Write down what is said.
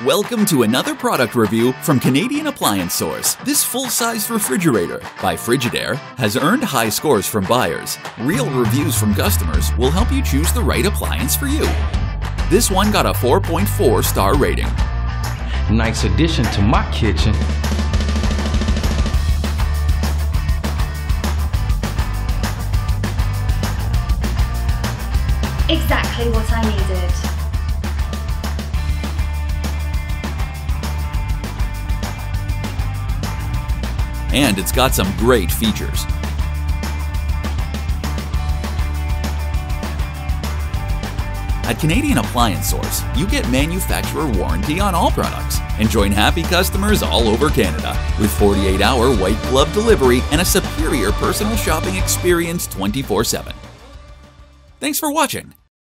Welcome to another product review from Canadian Appliance Source. This full-size refrigerator by Frigidaire has earned high scores from buyers. Real reviews from customers will help you choose the right appliance for you. This one got a 4.4-star rating. Nice addition to my kitchen. Exactly what I needed. And it's got some great features. At Canadian Appliance Source, you get manufacturer warranty on all products and join happy customers all over Canada with 48-hour white glove delivery and a superior personal shopping experience 24/7. Thanks for watching.